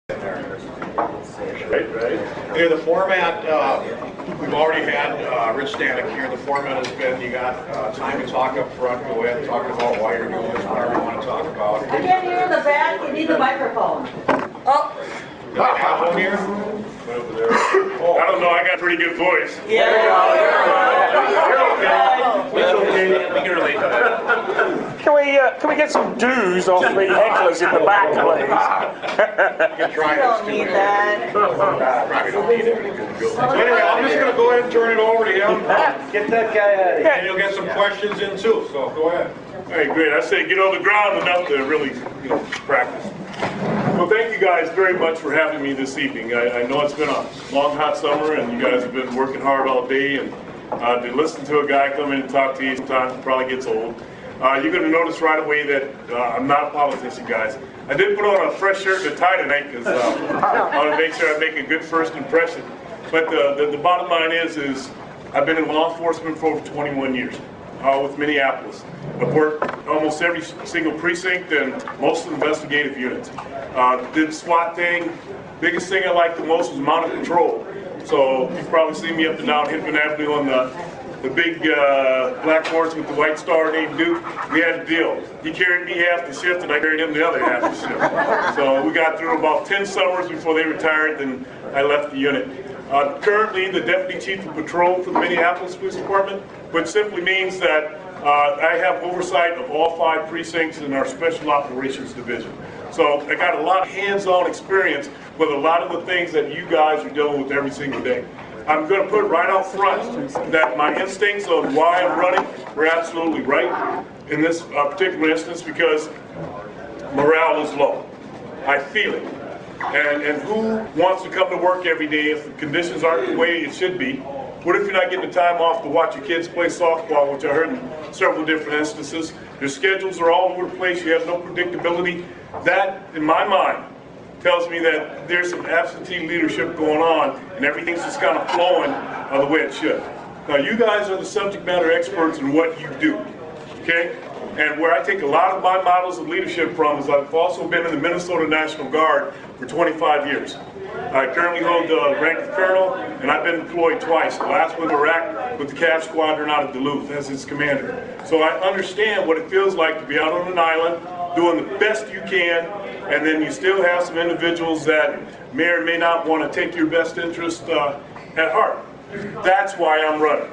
Right. Here, the format, we've already had Rich Stanek here. The format has been, you got time to talk up front, go ahead, talk about why you're doing this, whatever you want to talk about. I can't hear in the back, you need the microphone. Oh. Do I have one here? Over there. Oh. I don't know, I got a pretty good voice. Yeah. You're okay. We can relate to that. Can we get some dues off the hecklers in the back, please? You can try You don't this need too. that. Probably don't need it. Anyway, I'm just going to go ahead and turn it over to him. Get that guy out of here. And you'll get some questions in too, so go ahead. All right, great. I say get on the ground enough to really, practice. Well, thank you guys very much for having me this evening. I know it's been a long, hot summer, and you guys have been working hard all day, and to listen to a guy come in and talk to you sometimes probably gets old. You're going to notice right away that I'm not a politician, guys. I did put on a fresh shirt and a tie tonight because I want to make sure I make a good first impression. But the bottom line is I've been in law enforcement for over 21 years with Minneapolis. I've worked almost every single precinct and most of the investigative units. Did SWAT thing. Biggest thing I liked the most was mounted patrol. So you've probably seen me up and down Hinton Avenue on the big black horse with the white star named Duke. We had a deal. He carried me half the shift and I carried him the other half the shift. So we got through about 10 summers before they retired, then I left the unit. Currently the Deputy Chief of Patrol for the Minneapolis Police Department, which simply means that I have oversight of all 5 precincts in our Special Operations Division. So I got a lot of hands-on experience with a lot of the things that you guys are dealing with every single day. I'm going to put right out front that my instincts on why I'm running were absolutely right in this particular instance because morale is low. I feel it. And who wants to come to work every day if the conditions aren't the way it should be? What if you're not getting the time off to watch your kids play softball, which I heard in several different instances? Your schedules are all over the place. You have no predictability. That, in my mind, tells me that there's some absentee leadership going on and everything's just kind of flowing the way it should. Now, you guys are the subject matter experts in what you do, okay? And where I take a lot of my models of leadership from is I've also been in the Minnesota National Guard for 25 years. I currently hold the rank of colonel, and I've been deployed twice. The last one in Iraq with the Cav Squadron out of Duluth as its commander. So I understand what it feels like to be out on an island, doing the best you can, and then you still have some individuals that may or may not want to take your best interest at heart. That's why I'm running.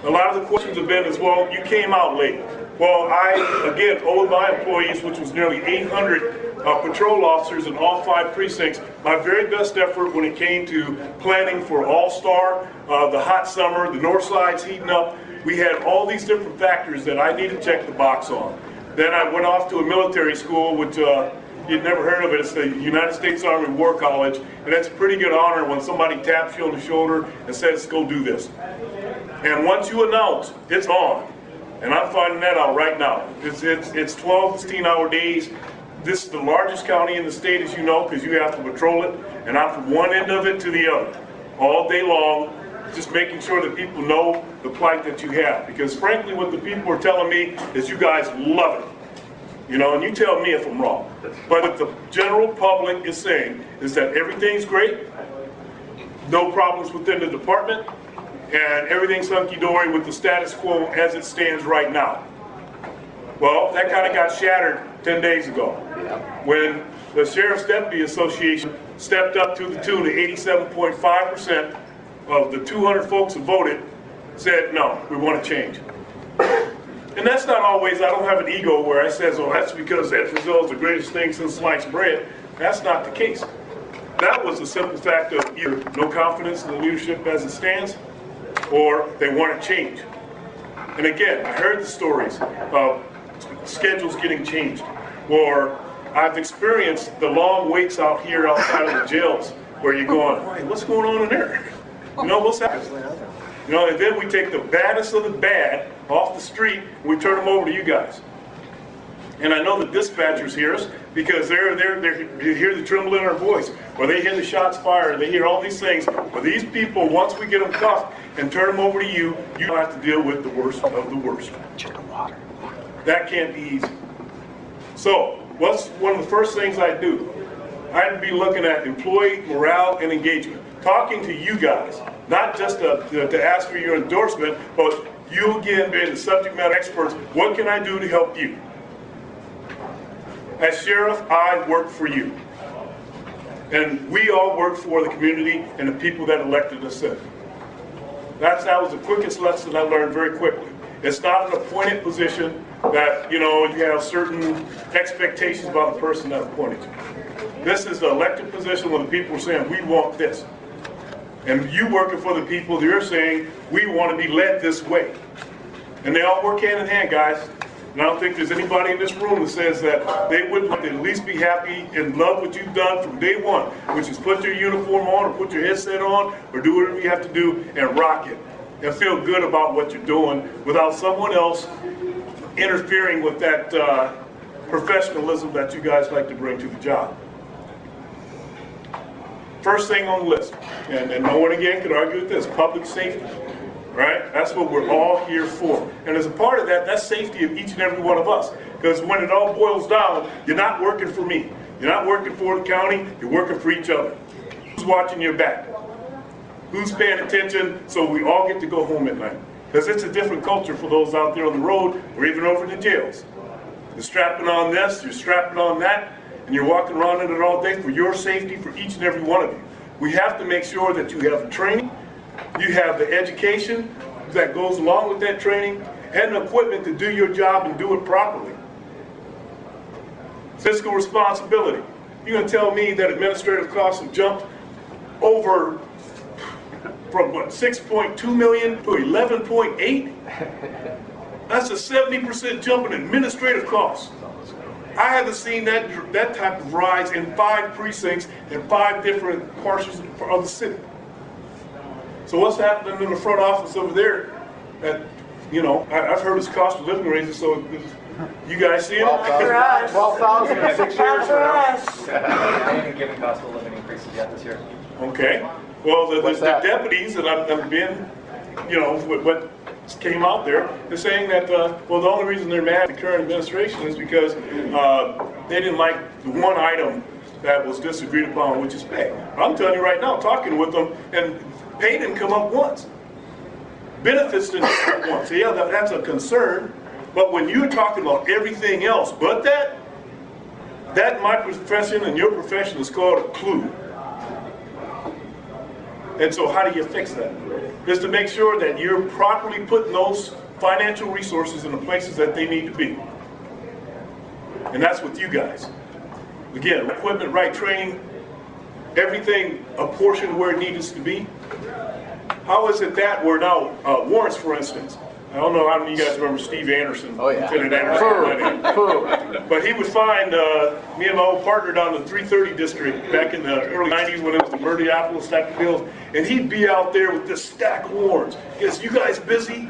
A lot of the questions have been as well, you came out late. Well, I, again, owed my employees, which was nearly 800 patrol officers in all 5 precincts, my very best effort when it came to planning for All-Star, the hot summer, the north side's heating up. We had all these different factors that I needed to check the box on. Then I went off to a military school, which you'd never heard of it. It's the United States Army War College, and it's a pretty good honor when somebody taps you on the shoulder and says, go do this. And once you announce, it's on. And I'm finding that out right now. It's 12, 16-hour days. This is the largest county in the state, as you know, because you have to patrol it. And I'm from one end of it to the other, all day long, just making sure that people know the plight that you have. Because frankly, what the people are telling me is you guys love it. And you tell me if I'm wrong. But what the general public is saying is that everything's great, no problems within the department, and everything's hunky-dory with the status quo as it stands right now. Well, that kind of got shattered 10 days ago when the Sheriff's Deputy Association stepped up to the tune of 87.5% of the 200 folks who voted said, no, we want to change. And that's not always, I don't have an ego where I says, oh, that's because that Frizell is the greatest thing since sliced bread. That's not the case. That was the simple fact of either no confidence in the leadership as it stands, or they want to change. And again, I heard the stories of schedules getting changed, or I've experienced the long waits out here outside of the jails where you're going, hey, what's going on in there? What's happening? And then we take the baddest of the bad off the street and we turn them over to you guys. And I know the dispatchers hear us because they hear the tremble in our voice, or they hear the shots fired, they hear all these things. But these people, once we get them cuffed and turn them over to you, you have to deal with the worst of the worst. That can't be easy. So, what's one of the first things I do? I'd be looking at employee morale and engagement, talking to you guys, not just to ask for your endorsement, but you again being the subject matter experts. What can I do to help you? As sheriff, I work for you. And we all work for the community and the people that elected us in. That was the quickest lesson I learned very quickly. It's not an appointed position that, you have certain expectations about the person that appointed you. This is the elected position where the people are saying, we want this. And you working for the people, they're saying, we want to be led this way. And they all work hand in hand, guys. And I don't think there's anybody in this room that says that they wouldn't at least be happy and love what you've done from day one, which is put your uniform on or put your headset on or do whatever you have to do and rock it and feel good about what you're doing without someone else interfering with that professionalism that you guys like to bring to the job. First thing on the list, and no one again could argue with this, public safety. Right? That's what we're all here for. And as a part of that, that's safety of each and every one of us. Because when it all boils down, you're not working for me. You're not working for the county, you're working for each other. Who's watching your back? Who's paying attention so we all get to go home at night? Because it's a different culture for those out there on the road or even over the jails. You're strapping on this, you're strapping on that, and you're walking around in it all day for your safety, for each and every one of you. We have to make sure that you have the training, you have the education that goes along with that training, and the equipment to do your job and do it properly. Fiscal responsibility. You're going to tell me that administrative costs have jumped over from what, 6.2 million to 11.8? That's a 70% jump in administrative costs. I haven't seen that type of rise in 5 precincts in 5 different portions of the city. So what's happening in the front office over there? That, I've heard it's cost of living raises. So you guys see it? 12,000 in 6 years. I haven't given cost of living increases yet this year. Okay. Well, the deputies that I've been, what came out there is saying that, the only reason they're mad at the current administration is because they didn't like the one item that was disagreed upon, which is pay. I'm telling you right now, talking with them, and pay didn't come up once. Benefits didn't come up once. So yeah, that's a concern. But when you're talking about everything else but that my profession and your profession is called a clue. And so how do you fix that? Is to make sure that you're properly putting those financial resources in the places that they need to be. And that's with you guys. Again, equipment, right training, everything apportioned where it needs to be. How is it that we're now, warrants for instance, I don't know how many of you guys remember Steve Anderson. Oh yeah. Lieutenant Anderson. But he would find me and my old partner down in the 330 district back in the early 90s when it was the Murdiapolis type of deals, and he'd be out there with this stack of warrants. He goes, you guys busy?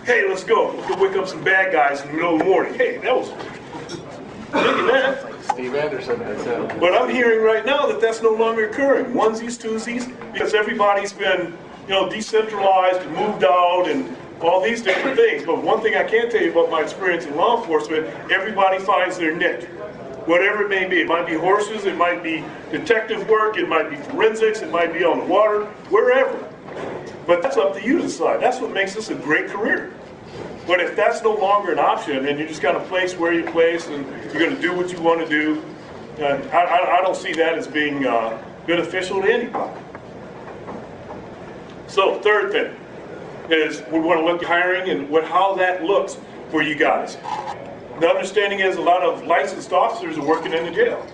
Hey, let's go. We can wake up some bad guys in the middle of the morning. Hey, that was, look at that. Steve Anderson has said. But I'm hearing right now that that's no longer occurring. Onesies, twosies, because everybody's been, decentralized and moved out and all these different things. But one thing I can tell you about my experience in law enforcement, everybody finds their niche. Whatever it may be. It might be horses, it might be detective work, it might be forensics, it might be on the water, wherever. But that's up to you to decide. That's what makes this a great career. But if that's no longer an option and you just got a place where you place and you're going to do what you want to do, I don't see that as being beneficial to anybody. So third thing is we want to look at hiring and how that looks for you guys. The understanding is a lot of licensed officers are working in the jail.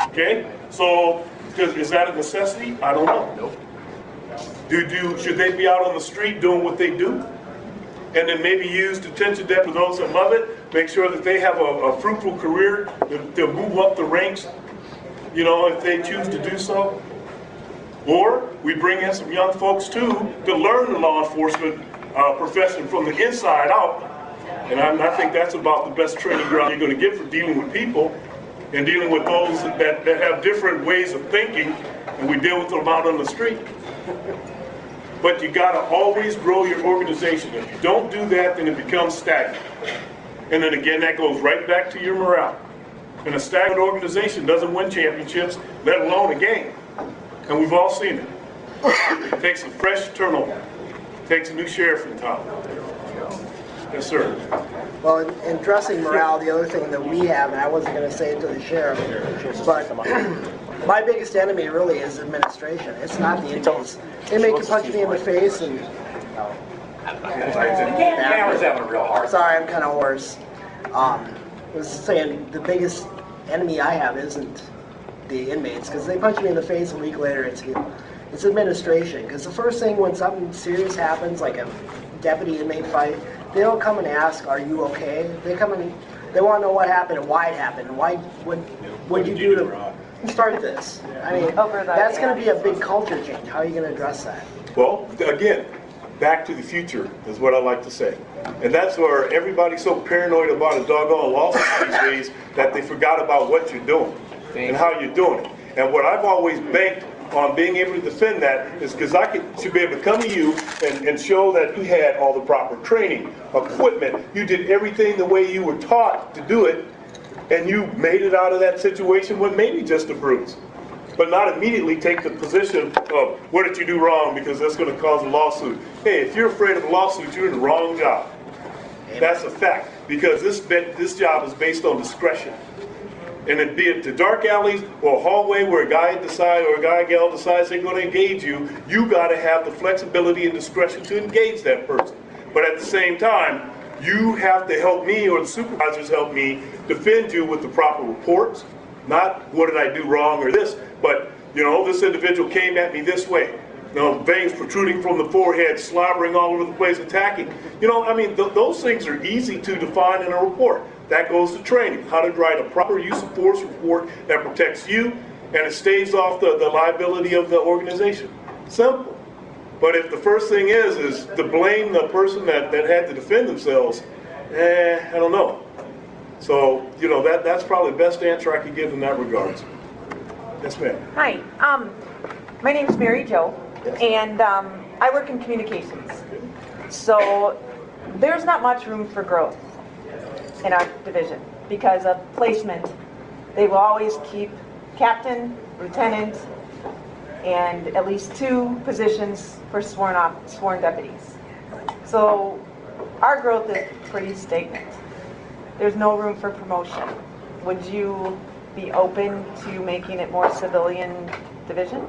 Okay? So is that a necessity? I don't know. Nope. Should they be out on the street doing what they do? And then maybe use detention depth for those that love it, make sure that they have a fruitful career, they'll move up the ranks, if they choose to do so. Or we bring in some young folks too to learn the law enforcement profession from the inside out. And I think that's about the best training ground you're going to get for dealing with people and dealing with those that have different ways of thinking, and we deal with them out on the street. But you got to always grow your organization. If you don't do that, then it becomes stagnant. And then again, that goes right back to your morale. And a stagnant organization doesn't win championships, let alone a game. And we've all seen it. It takes a fresh turnover. It takes a new sheriff in town. Yes, sir. Well, in addressing morale, the other thing that we have, and I wasn't going to say it to the sheriff, but my biggest enemy really is administration. It's not the inmates. Inmate can punch me in the face and... Cameron's having a real hard time. Sorry, I'm kind of hoarse. I was saying the biggest enemy I have isn't the inmates, because they punch me in the face, a week later it's administration. Because the first thing when something serious happens, like a deputy inmate fight, they don't come and ask, "Are you okay?" They come and they want to know what happened and why it happened. And why what'd you do to start this? I mean, that's going to be a big culture change. How are you going to address that? Well, again, back to the future is what I like to say. And that's where everybody's so paranoid about a doggone lawsuit these days that they forgot about what you're doing and how you're doing it. And what I've always banked on being able to defend that is because should be able to come to you and show that you had all the proper training, equipment, you did everything the way you were taught to do it, and you made it out of that situation with maybe just a bruise. But not immediately take the position of, what did you do wrong, because that's going to cause a lawsuit. Hey, if you're afraid of a lawsuit, you're in the wrong job. That's a fact, because this job is based on discretion. And it be it the dark alleys or a hallway where a guy or a gal decides they're going to engage you, you got to have the flexibility and discretion to engage that person. But at the same time, you have to help me, or the supervisors help me, defend you with the proper reports. Not what did I do wrong or this, but this individual came at me this way. Veins protruding from the forehead, slobbering all over the place, attacking. Those things are easy to define in a report. That goes to training, how to write a proper use of force report that protects you and it staves off the liability of the organization. Simple. But if the first thing is to blame the person that had to defend themselves, I don't know. So, that's probably the best answer I could give in that regards. Yes, ma'am. Hi, my name's Mary Jo, and I work in communications. So there's not much room for growth in our division because of placement. They will always keep captain, lieutenant, and at least 2 positions for sworn deputies. So our growth is pretty stagnant. There's no room for promotion. Would you be open to making it more civilian division?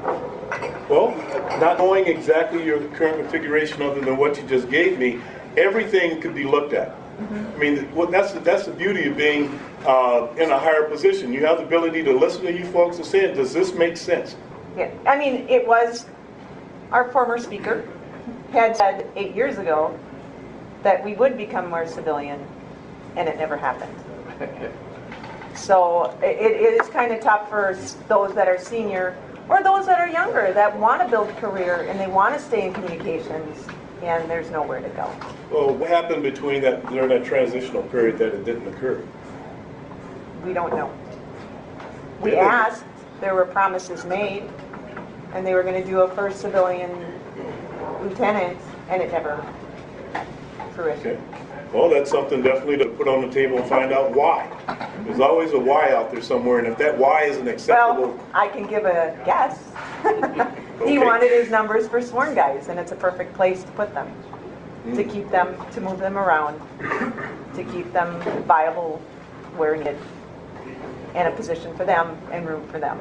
Well, not knowing exactly your current configuration other than what you just gave me, everything could be looked at. I mean, that's the beauty of being in a higher position. You have the ability to listen to you folks and say, does this make sense? Yeah, I mean, it was, our former speaker had said 8 years ago that we would become more civilian, and it never happened. So it is kind of tough for those that are senior or those that are younger that want to build a career and they want to stay in communications, and there's nowhere to go. Well, what happened during that transitional period that it didn't occur? We don't know. We asked, there were promises made, and they were going to do a first civilian lieutenant, and it never fruition. Okay. Well, that's something definitely to put on the table and find out why. There's always a why out there somewhere, and if that why isn't acceptable... Well, I can give a guess. He Okay. wanted his numbers for sworn guys, and it's a perfect place to put them. To keep them, to move them around, to keep them viable where needed, and a position for them and room for them.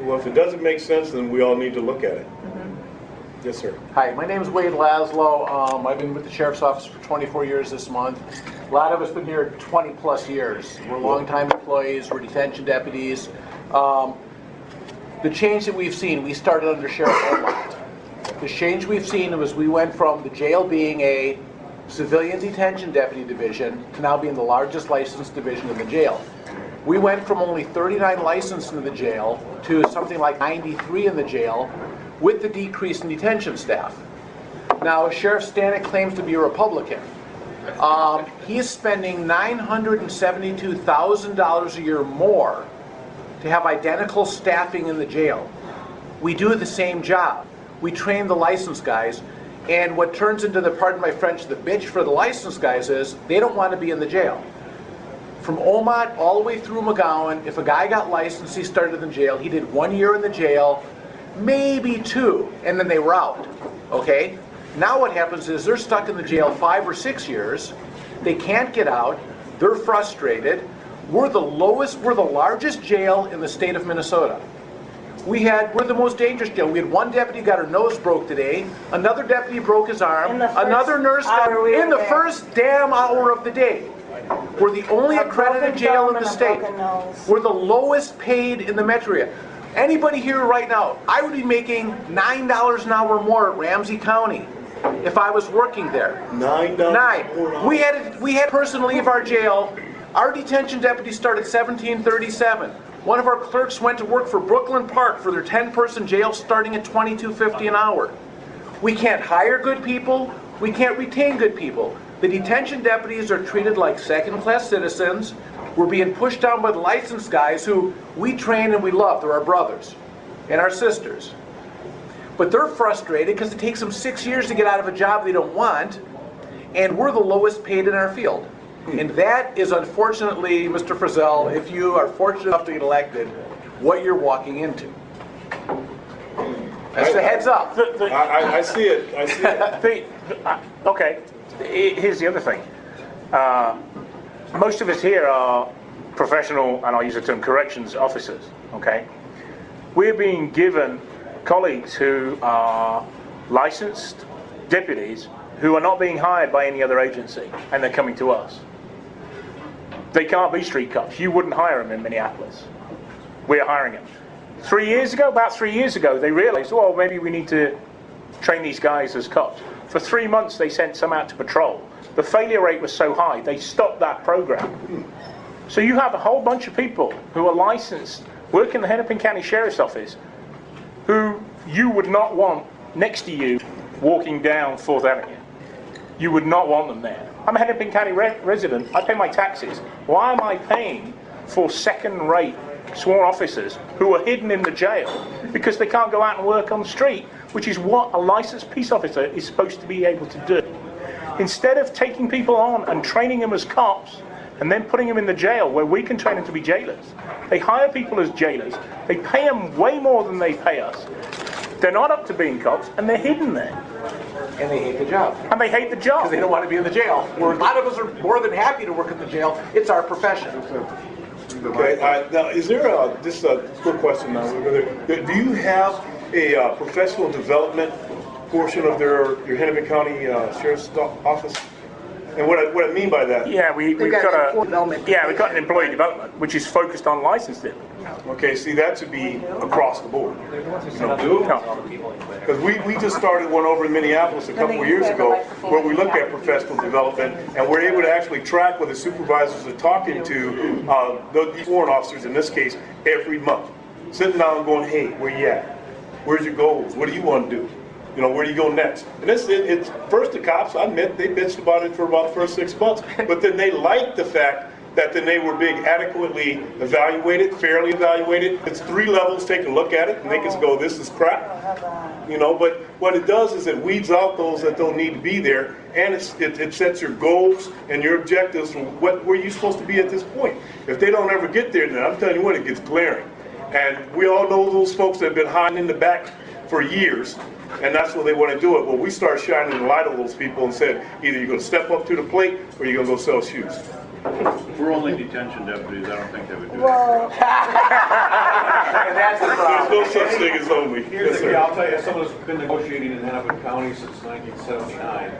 Well, if it doesn't make sense, then we all need to look at it. Yes, sir. Hi, my name is Wade Laszlo. I've been with the Sheriff's Office for 24 years this month. A lot of us been here 20 plus years. We're longtime employees, we're detention deputies. The change that we've seen, we started under Sheriff Omart. The change we've seen was we went from the jail being a civilian detention deputy division to now being the largest licensed division in the jail. We went from only 39 licensed in the jail to something like 93 in the jail with the decrease in detention staff. Now, Sheriff Stanek claims to be a Republican. He's spending $972,000 a year more to have identical staffing in the jail. We do the same job. We train the licensed guys, and what turns into the, pardon my French, the bitch for the licensed guys is they don't want to be in the jail. from Omat all the way through McGowan, if a guy got licensed, he started in jail, he did 1 year in the jail, maybe 2, and then they were out, okay? Now what happens is they're stuck in the jail 5 or 6 years, they can't get out, they're frustrated. We're the largest jail in the state of Minnesota. We're the most dangerous jail. We had one deputy got her nose broke today, another deputy broke his arm, another nurse got in the first damn hour of the day. We're the only accredited jail in the state. We're the lowest paid in the metro area. Anybody here right now, I would be making $9 an hour more at Ramsey County if I was working there. $9. We had a person leave our jail. Our detention deputies start at $17.37. One of our clerks went to work for Brooklyn Park for their 10-person jail starting at $22.50 an hour. We can't hire good people. We can't retain good people. The detention deputies are treated like second-class citizens. We're being pushed down by the licensed guys who we train and we love. They're our brothers and our sisters. But they're frustrated because it takes them 6 years to get out of a job they don't want, and we're the lowest paid in our field. And that is, unfortunately, Mr. Frizell, if you are fortunate enough to get elected, what you're walking into. That's the heads up. I see it. I see it. Okay, here's the other thing. Most of us here are professional, and I'll use the term corrections officers, okay? We're being given colleagues who are licensed deputies who are not being hired by any other agency, and they're coming to us. They can't be street cops. You wouldn't hire them in Minneapolis. We're hiring them. About 3 years ago, they realized, well, maybe we need to train these guys as cops. For 3 months, they sent some out to patrol. The failure rate was so high, they stopped that program. So you have a whole bunch of people who are licensed, work in the Hennepin County Sheriff's Office, who you would not want next to you walking down 4th Avenue. You would not want them there. I'm a Hennepin County resident. I pay my taxes. Why am I paying for second-rate sworn officers who are hidden in the jail because they can't go out and work on the street, which is what a licensed peace officer is supposed to be able to do? Instead of taking people on and training them as cops and then putting them in the jail where we can train them to be jailers, they hire people as jailers. They pay them way more than they pay us. They're not up to being cops, and they're hidden there. And they hate the job. And they hate the job. Because they don't want to be in the jail. Where a lot of us are more than happy to work in the jail. It's our profession. Okay. Now, is there just a quick question now? Do you have a professional development portion of your Hennepin County Sheriff's Office? And what I mean by that? Yeah, we've got an employee development, which is focused on licensing. Okay, see, that should be across the board. Because we just started one over in Minneapolis a couple of years ago where we look at professional development and we're able to actually track what the supervisors are talking to the sworn officers, in this case, every month. Sitting down and going, hey, where you at? Where's your goals? What do you want to do? You know, where do you go next? And it's first the cops, I admit, they bitched about it for about the first 6 months, but then they liked the fact that then they were being adequately evaluated, fairly evaluated. It's 3 levels, take a look at it, and they can go, this is crap. You know, but what it does is it weeds out those that don't need to be there, and it sets your goals and your objectives for where you're supposed to be at this point. If they don't ever get there, then I'm telling you what, it gets glaring. And we all know those folks that have been hiding in the back for years, and that's what they want to do it. Well, we start shining the light on those people and said, either you're going to step up to the plate or you're going to go sell shoes. If we're only detention deputies, I don't think they would do Well, And that's the problem. There's no such thing as only. Here's Yes, the sir. deal, I'll tell you, as someone who's been negotiating in Hennepin County since 1979,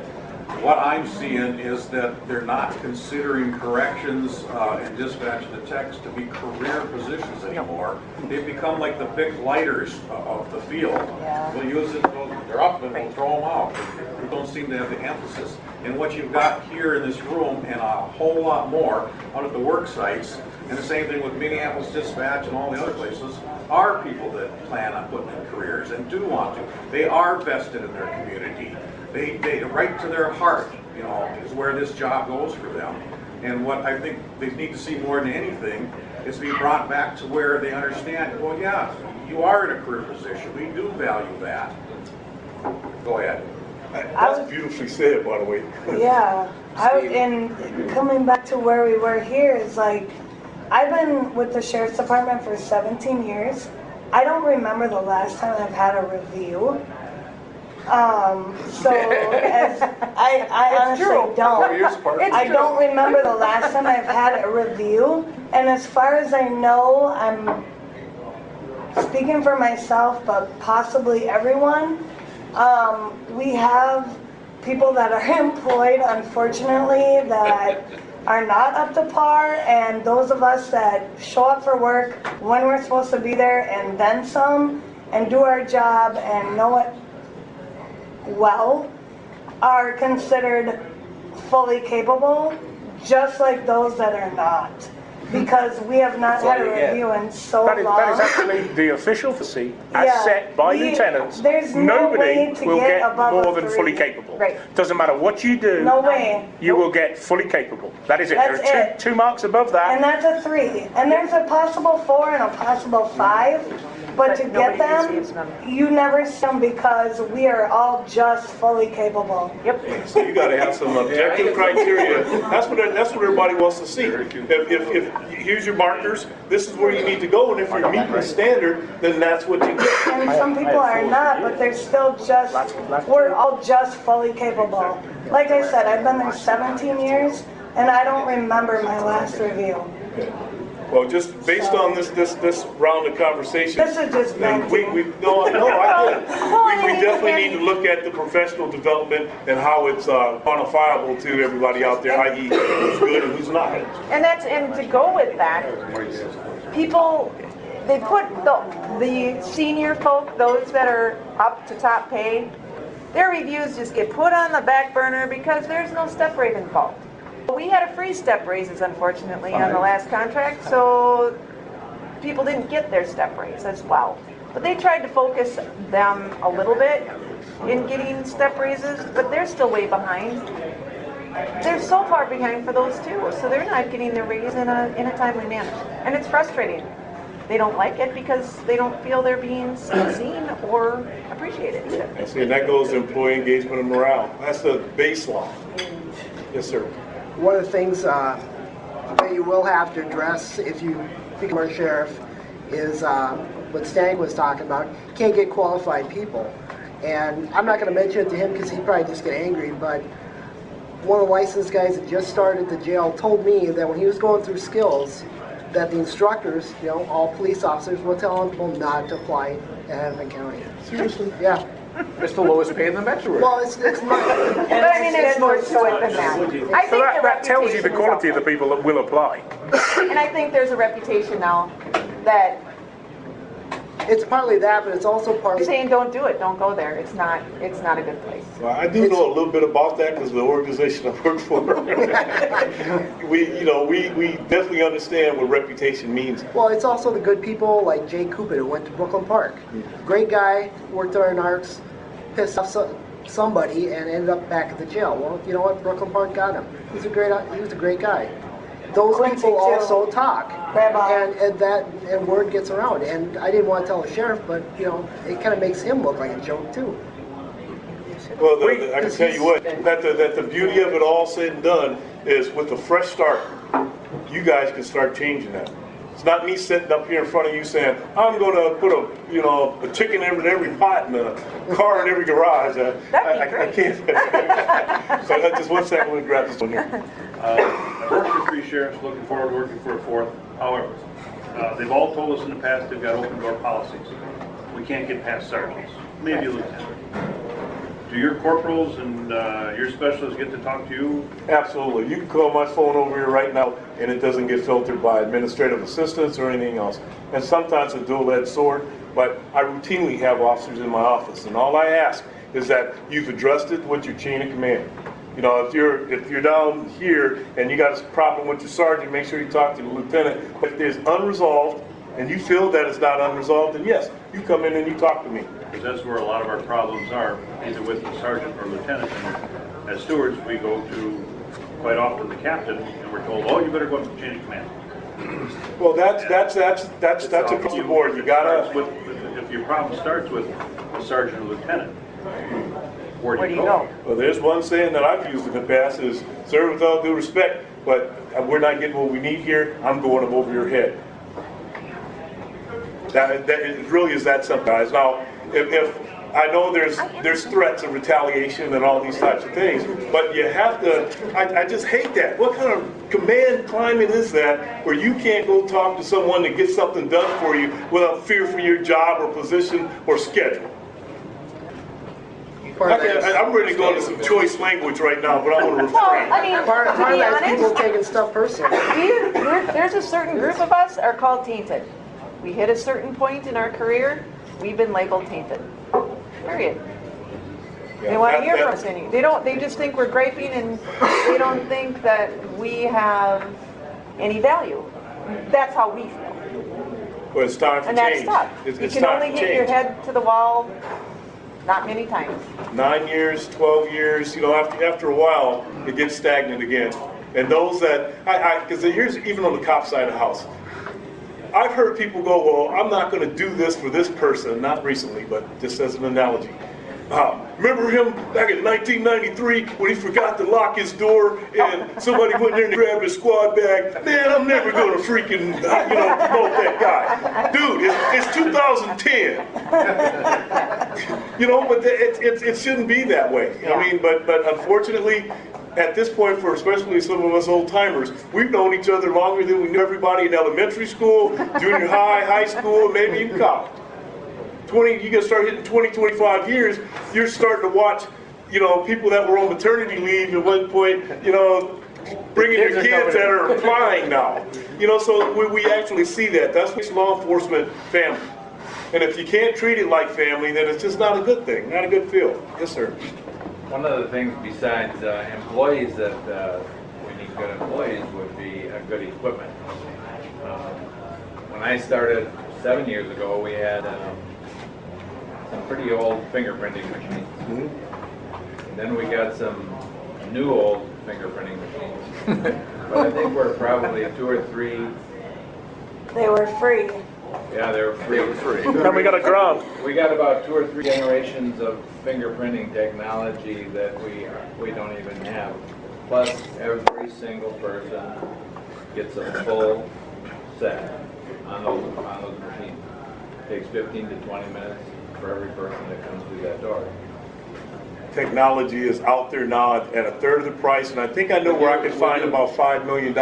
what I'm seeing is that they're not considering corrections and dispatch detectives to be career positions anymore. They've become like the big lighters of the field. Yeah. We'll use it, they're up and we'll throw them out. We don't seem to have the emphasis. And what you've got here in this room and a whole lot more out at the work sites, and the same thing with Minneapolis Dispatch and all the other places, are people that plan on putting in careers and do want to. They are vested in their community. They right to their heart, you know, is where this job goes for them. And what I think they need to see more than anything is be brought back to where they understand, well, yeah, you are in a career position. We do value that. Go ahead. That's beautifully said, by the way. Yeah, and coming back to where we were here is like, I've been with the Sheriff's Department for 17 years. I don't remember the last time I've had a review. So as I honestly don't. I don't remember the last time I've had a review. And as far as I know, I'm speaking for myself, but possibly everyone. We have people that are employed, unfortunately, that are not up to par, and those of us that show up for work when we're supposed to be there and then some, and do our job and know it well, are considered fully capable, just like those that are not. Because we have not had a review in so long. That is actually the official policy as set by lieutenants. There's no Nobody way to will get get above more a than 3. fully capable. Right. Doesn't matter what you do. No way. You will get fully capable. That is it. That's There are it. two marks above that. And that's a 3. And there's a possible 4 and a possible 5. But to get them, you never see them because we are all just fully capable. Yep. So you got to have some objective criteria. That's what everybody wants to see. If here's your markers, this is where you need to go, and if you're meeting the standard, then that's what you get. And some people are not, but they're still just, we're all just fully capable. Like I said, I've been there 17 years, and I don't remember my last review. Well, just based on this round of conversation, This is just then bad. I get it. We definitely need to look at the professional development and how it's quantifiable to everybody out there, i.e. who's good and who's not. And to go with that, people, they put the senior folk, those that are up to top pay, their reviews just get put on the back burner because there's no step rate involved. We had a free step raises, unfortunately, on the last contract, so people didn't get their step raise as well. But they tried to focus them a little bit in getting step raises, but they're still way behind. They're so far behind for those too, so they're not getting their raise in a timely manner. And it's frustrating. They don't like it because they don't feel they're being seen or appreciated either. And that goes to employee engagement and morale. That's the baseline. Yes, sir. One of the things that you will have to address if you become our sheriff is what Stan was talking about. You can't get qualified people. And I'm not going to mention it to him because he'd probably just get angry, but one of the licensed guys that just started at the jail told me that when he was going through skills, that the instructors, all police officers, were telling people not to apply at Hennepin County. Seriously? Yeah. It's the lowest paid in the metro. Well, it's not. But I mean, there's more to it than that. I So think that tells you the reputation is quality of out the people that will apply. there. And I think there's a reputation now that It's partly that, but it's also partly. saying don't do it, don't go there. It's not a good place. Well, I do know a little bit about that because of the organization I work for. we definitely understand what reputation means. Well, it's also the good people like Jay Cupid who went to Brooklyn Park. Great guy, worked there in Arcs, pissed off somebody and ended up back at the jail. Well, you know what? Brooklyn Park got him. He was a great guy. Those Quincy, people too. also talk, Rabbi. and word gets around. And I didn't want to tell the sheriff, but it kind of makes him look like a joke too. Well, I can tell you what, that the beauty of it all said and done is with a fresh start, you guys can start changing that. It's not me sitting up here in front of you saying, I'm going to put a chicken in every pot and a car in every garage. That'd be great. I can't. So just one second, we'll grab this one here. I've worked for 3 sheriffs, looking forward to working for a 4th. However, they've all told us in the past they've got open door policies. We can't get past sergeants, maybe a lieutenant. Do your corporals and your specialists get to talk to you? Absolutely. You can call my phone over here right now and it doesn't get filtered by administrative assistants or anything else. And sometimes a dual-edged sword, but I routinely have officers in my office and all I ask is that you've addressed it with your chain of command. If you're down here and you got a problem with your sergeant, make sure you talk to the lieutenant. But if there's unresolved and you feel that it's not unresolved, then yes, you come in and you talk to me. Because that's where a lot of our problems are, either with the sergeant or lieutenant. And as stewards, we go to quite often the captain, and we're told, "Oh, you better go up to the chain of command." Well, that's across the board. You gotta. If your problem starts with a sergeant or lieutenant, where do you go? Well, there's one saying that I've used in the past is, serve with all due respect, but we're not getting what we need here, I'm going over your head. That it really is that simple, guys. Now, if I know there's threats of retaliation and all these types of things, but you have to, I just hate that. What kind of command climate is that where you can't go talk to someone to get something done for you without fear for your job or position or schedule? I'm ready to go into some choice language right now, but I'm going to refrain. Well, I mean, Part of to be that is people honest, taking stuff personally. there's a certain group of us are called tainted. We hit a certain point in our career, we've been labeled tainted. Period. They want to hear from us any. They just think we're griping, and they don't think that we have any value. That's how we feel. Well, it's time for And change. that's tough. It's You can time only for hit your change. head to the wall not many times. 9 years, 12 years, after a while, it gets stagnant again. And those that, because here's, even on the cop side of the house, I've heard people go, well, I'm not going to do this for this person, not recently, but just as an analogy. Remember him back in 1993 when he forgot to lock his door and somebody went in there and grabbed his squad bag? Man, I'm never going to freaking, promote that guy. Dude, it's 2010. But it shouldn't be that way. Yeah. I mean, but unfortunately, at this point, for especially some of us old timers, we've known each other longer than we knew everybody in elementary school, junior high school, maybe even college. You get start hitting 20, 25 years, you're starting to watch, people that were on maternity leave at one point, bringing your kids that are applying now. So we actually see that. That's what makes law enforcement family. And if you can't treat it like family, then it's just not a good thing, not a good feel. Yes, sir. One of the things besides employees that we need good employees would be good equipment. When I started 7 years ago, we had some pretty old fingerprinting machines. Mm-hmm. And then we got some new old fingerprinting machines. But I think we're probably 2 or 3. They were free. Yeah, they were free. Then we got a grant. We got about 2 or 3 generations of fingerprinting technology that we don't even have. Plus, every single person gets a full set on those machines. It takes 15 to 20 minutes for every person that comes through that door. Technology is out there now at a third of the price, and I think I know where I could find about $5 million.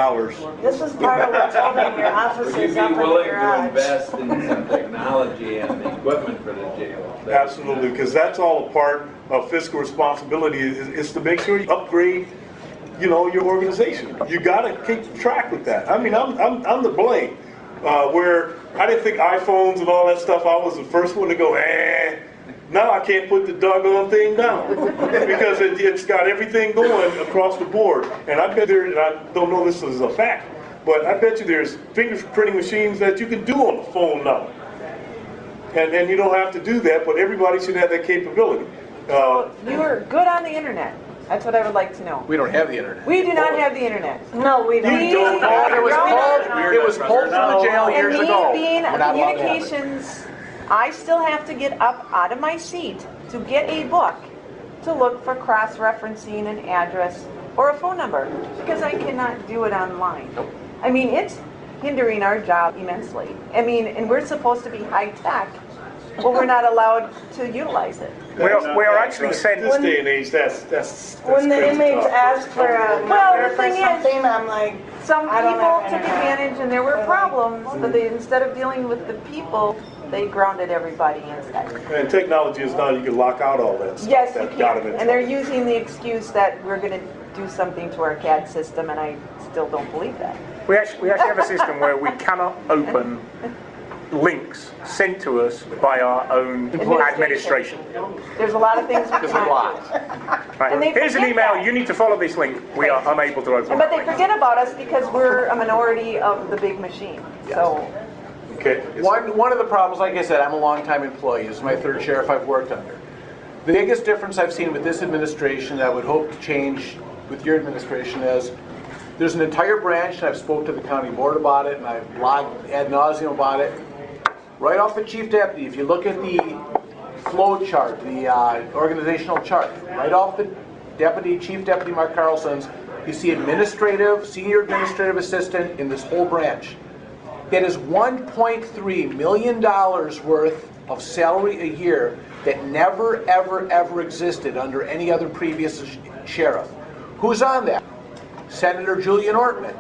This is part of what's holding your Would offices you be up in the willing to garage. invest in some technology and the equipment for the jail? Absolutely, because that's all a part of fiscal responsibility is to make sure you upgrade, your organization. You got to keep track with that. I mean, I'm the blame. Where I didn't think iPhones and all that stuff, I was the first one to go, now I can't put the doggone thing down because it's got everything going across the board. And I bet and I don't know this is a fact, but I bet you there's fingerprinting machines that you can do on the phone now. And you don't have to do that, but everybody should have that capability. You're good on the internet. That's what I would like to know. We don't have the internet. We do not have the internet. No, we don't. We are It was pulled, it was pulled from the jail And years me ago. being We're a not allowed to have it. communications, I still have to get up out of my seat to get a book to look for cross-referencing an address or a phone number because I cannot do it online. I mean, it's hindering our job immensely. I mean, and we're supposed to be high-tech, but we're not allowed to utilize it. We are actually sent. This day and age, that's When the crazy inmates talk. ask for a Well, number the for thing is, something, I'm like, Some I don't people have took internet. advantage and there were problems, but they, instead of dealing with the people, they grounded everybody instead. And technology is now, you can lock out all that stuff. Yes, you that got them can. in And they're trouble. using the excuse that we're going to do something to our CAD system, and I still don't believe that. We actually have a system where we cannot open links sent to us by our own administration. There's a lot of things we Because we're cannot blocked. do. Right. And they Here's an forget email. that. You need to follow this link. We are unable to open. But they forget about us because we're a minority of the big machine. So, Okay. One of the problems, like I said, I'm a longtime employee. This is my third sheriff I've worked under. The biggest difference I've seen with this administration that I would hope to change with your administration is there's an entire branch, and I've spoke to the county board about it, and I've blogged ad nauseum about it. Right off the chief deputy, if you look at the flow chart, the organizational chart. Right off the Chief Deputy Mark Carlson's, you see administrative, senior administrative assistant in this whole branch. That is $1.3 million worth of salary a year that never, ever, ever existed under any other previous sheriff. Who's on that? Senator Julian Ortman.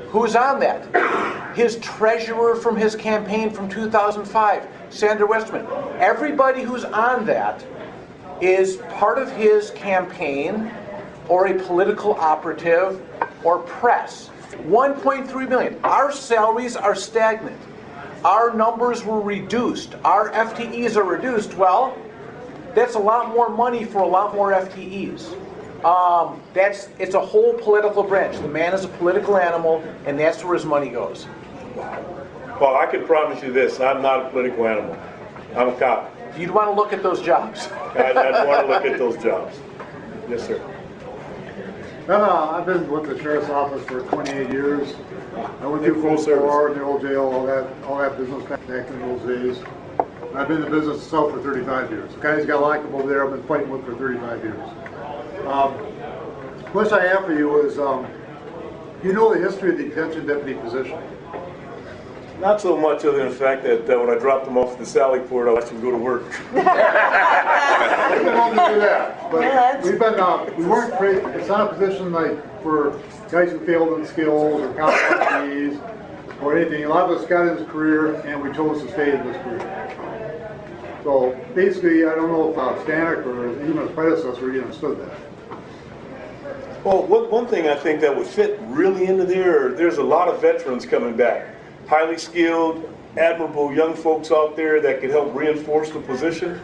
Who's on that? His treasurer from his campaign from 2005, Sandra Westman. Everybody who's on that is part of his campaign or a political operative or press. 1.3 million. Our salaries are stagnant. Our numbers were reduced. Our FTEs are reduced. Well, that's a lot more money for a lot more FTEs. It's a whole political branch. The man is a political animal, and that's where his money goes. Well, I can promise you this, I'm not a political animal. I'm a cop. You'd want to look at those jobs. I'd want to look at those jobs. Yes, sir. I've been with the sheriff's office for 28 years. I went through full service, the old jail, all that business back in those days. I've been in the business itself for 35 years. The guys got locked up over there, I've been fighting with for 35 years. Question I have for you is, you know the history of the detention deputy position? Not so much other than the fact that when I dropped them off at the Sally Port, I watched them go to work. We've been able to do that, but we weren't crazy. It's not a position like for guys who failed in skills or competencies or anything. A lot of us got in this career and we chose to stay in this career. So basically, I don't know if Stanek or even his predecessor really understood that. Well, one thing I think that would fit really into there's a lot of veterans coming back. Highly skilled, admirable young folks out there that could help reinforce the position.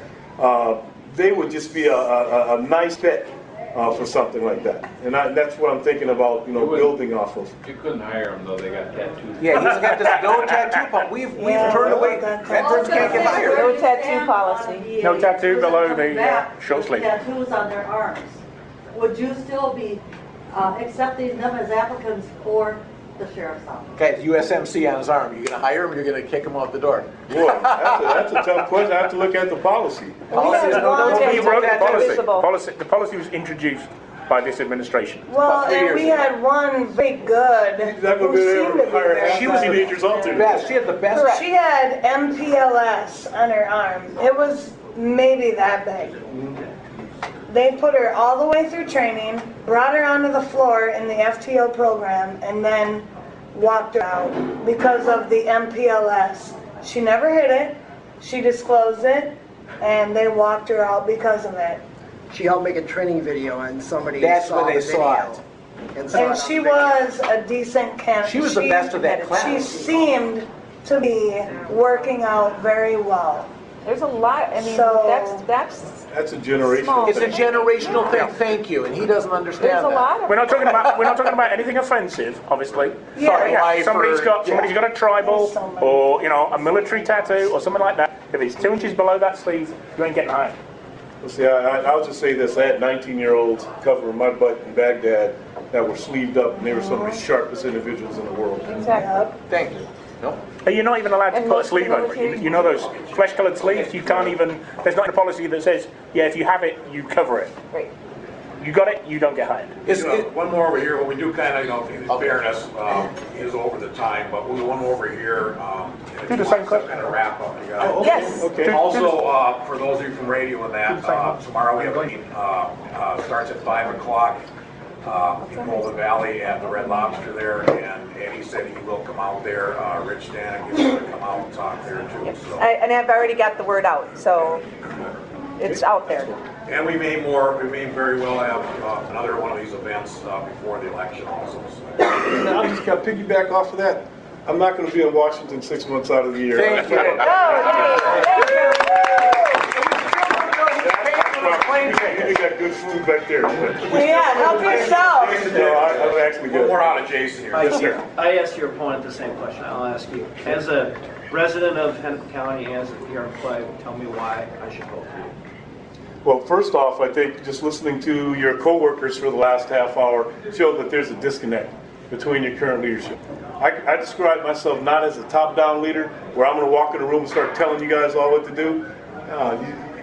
They would just be a nice fit for something like that. And that's what I'm thinking about, building off of. You couldn't hire them though, they got tattoos. Yeah, he's got this no tattoo policy. We've turned away, veterans can't get hired. No tattoo policy. No tattoo below the short sleeve. Tattoos on their arms. Would you still be accepting them as applicants for the sheriff's office? Okay, USMC on his arm. You're going to hire him, or you're going to kick him out the door? Boy, that's a tough question. I have to look at the policy. The policy was introduced by this administration. Well, and we had one very good who seemed to be very She was teenagers out there. Best. She had the best. Correct. She had MPLS on her arm. It was maybe that big. They put her all the way through training, brought her onto the floor in the FTO program, and then walked her out because of the MPLS. She never hid it. She disclosed it, and they walked her out because of it. She helped make a training video and somebody That's saw when they the saw video. it. And she was a decent candidate. She was the best of that class. She seemed to be working out very well. There's a lot, I mean, So- That's a generational It's a thing. generational thing. Thank you, and he doesn't understand there's a that. lot of. We're not talking about anything offensive, obviously. Yeah. Sorry, Life somebody's or- got a tribal There's so many. or a military tattoo or something like that. If it's 2 inches below that sleeve, you ain't getting hired. Well, see, I'll just say this. I had 19-year-olds covering my butt in Baghdad that were sleeved up, and they were some of the sharpest individuals in the world. Exactly. Thank you. No. You're not even allowed to And put a most sleeve over military- it. You know those flesh-colored sleeves? You can't even, there's not a policy that says, yeah, if you have it, you cover it. Right. You got it, you don't get hired. One more over here, but we do kind of, in fairness, is over the time, but we'll one over here. Do the same question. Kind of wrap up. You got it? Yes. Okay. Also, for those of you from radio and that, tomorrow we have a meeting, starts at 5 o'clock in Golden Valley at the Red Lobster there, and he said he will come out there. Rich Stanek is going to come out and talk there too. So. And I've already got the word out, so it's out there. And we may very well have another one of these events before the election also. So. I'm just going to piggyback off of that. I'm not going to be in Washington 6 months out of the year. Thank you. You got good food back there. Yeah, help yourself. No, I'm actually One good. more out of Jason here. Yes, sir. I asked your opponent the same question. I'll ask you. As a resident of Hennepin County, as a PR employee, tell me why I should vote for you. Well, first off, I think just listening to your coworkers for the last half hour showed that there's a disconnect between your current leadership. I describe myself not as a top-down leader where I'm going to walk in a room and start telling you guys all what to do.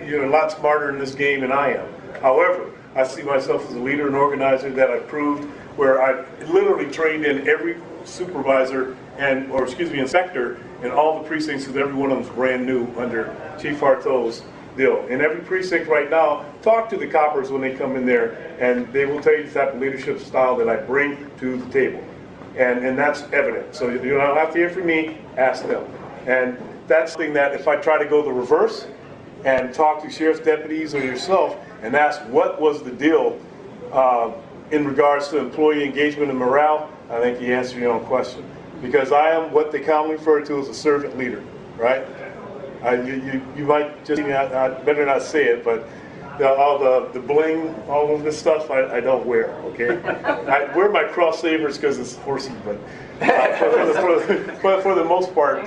you're a lot smarter in this game than I am. However, I see myself as a leader and organizer that I proved, where I literally trained in every supervisor inspector in all the precincts, because every one of them is brand new under Chief Harteau's deal. In every precinct right now, talk to the coppers when they come in there, and they will tell you the type of leadership style that I bring to the table. And that's evident. So you don't have to hear from me, ask them. And that's the thing that if I try to go the reverse and talk to sheriff's deputies or yourself and ask what was the deal in regards to employee engagement and morale, I think you answer your own question. Because I am what they commonly refer to as a servant leader, right? You might just, I better not say it, but all the bling, all of this stuff, I don't wear, okay? I wear my cross sabers because it's horsey, but for the most part,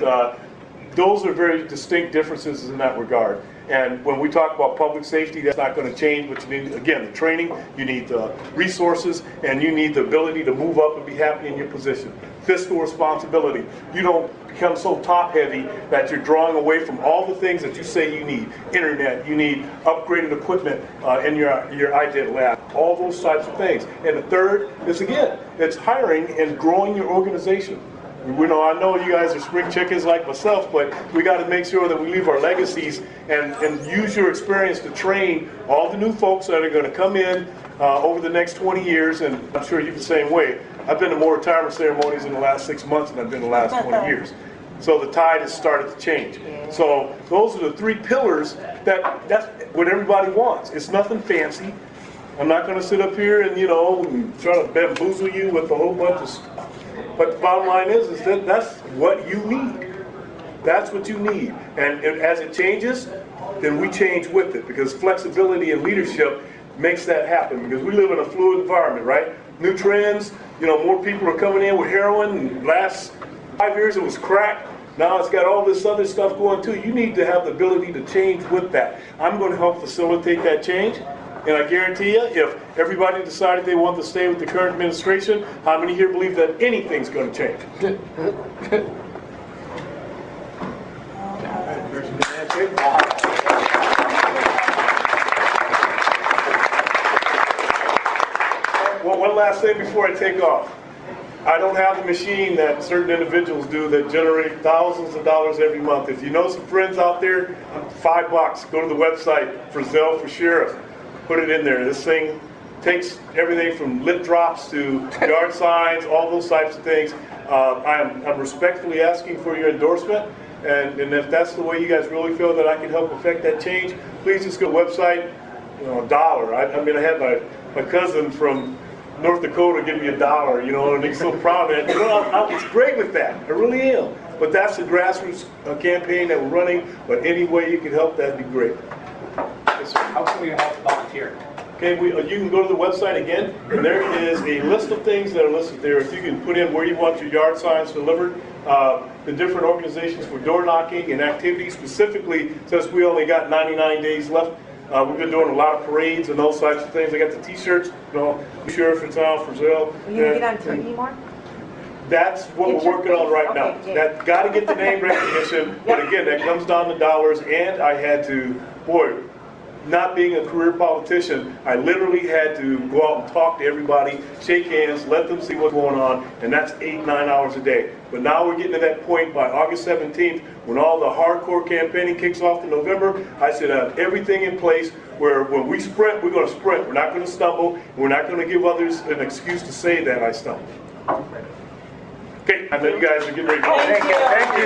those are very distinct differences in that regard. And when we talk about public safety, that's not going to change, but you need, again, the training, you need the resources, and you need the ability to move up and be happy in your position. Fiscal responsibility. You don't become so top-heavy that you're drawing away from all the things that you say you need. Internet, you need upgraded equipment in your iDent lab, all those types of things. And the third is, again, it's hiring and growing your organization. I know you guys are spring chickens like myself, but we got to make sure that we leave our legacies and use your experience to train all the new folks that are going to come in over the next 20 years, and I'm sure you're the same way. I've been to more retirement ceremonies in the last 6 months than I've been in the last 20 years. So the tide has started to change. So those are the 3 pillars that's what everybody wants. It's nothing fancy. I'm not going to sit up here and, and try to bamboozle you with a whole bunch of stuff. But the bottom line is that that's what you need. That's what you need. And as it changes, then we change with it, because flexibility and leadership makes that happen, because we live in a fluid environment, right? New trends, more people are coming in with heroin, and last 5 years it was crack. Now it's got all this other stuff going too. You need to have the ability to change with that. I'm going to help facilitate that change. And I guarantee you, if everybody decided they want to stay with the current administration, how many here believe that anything's going to change? Well, one last thing before I take off. I don't have the machine that certain individuals do that generate thousands of dollars every month. If you know some friends out there, $5. Go to the website, Frizell for Sheriff. Put it in there. This thing takes everything from lit drops to yard signs, all those types of things. I'm respectfully asking for your endorsement, and if that's the way you guys really feel that I can help affect that change, please just go to the website. $1. I had my cousin from North Dakota give me $1, and he's so proud of it. I was great with that. I really am. But that's the grassroots campaign that we're running. But any way you can help, that'd be great. Yes, sir. How can we help volunteer? Okay, you can go to the website again, and there is a list of things that are listed there. If you can put in where you want your yard signs delivered, the different organizations for door knocking and activities, specifically since we only got 99 days left. We've been doing a lot of parades and those types of things. I got the T-shirts, Sheriff in town, Frizell. Will you get on TV more? That's what we're working on right now. Okay, That got to get the name recognition, but again, that comes down to dollars. And I had to, not being a career politician, I literally had to go out and talk to everybody, shake hands, let them see what's going on, and that's 8-9 hours a day. But now we're getting to that point by August 17th, when all the hardcore campaigning kicks off in November. I should have everything in place where when we sprint, we're going to sprint. We're not going to stumble. We're not going to give others an excuse to say that I stumbled. Okay, I know you guys are getting ready to go. Thank you. Thank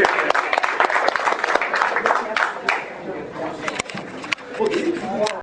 you.